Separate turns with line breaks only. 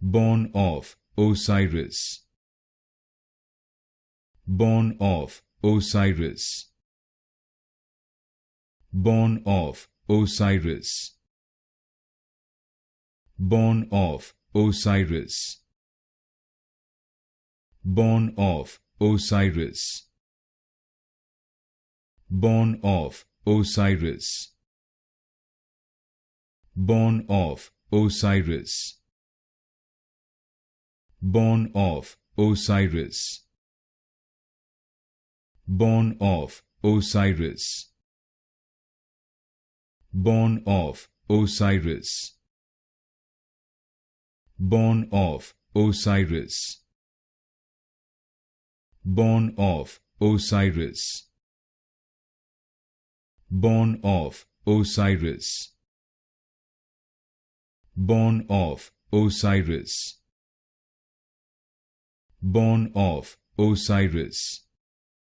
born of Osiris, born of Osiris, born of Osiris, born of Osiris, born of Osiris, born of Osiris, born of Osiris, born of Osiris, born of Osiris, born of Osiris, born of Osiris, born of Osiris, born of Osiris, born of Osiris, born of Osiris,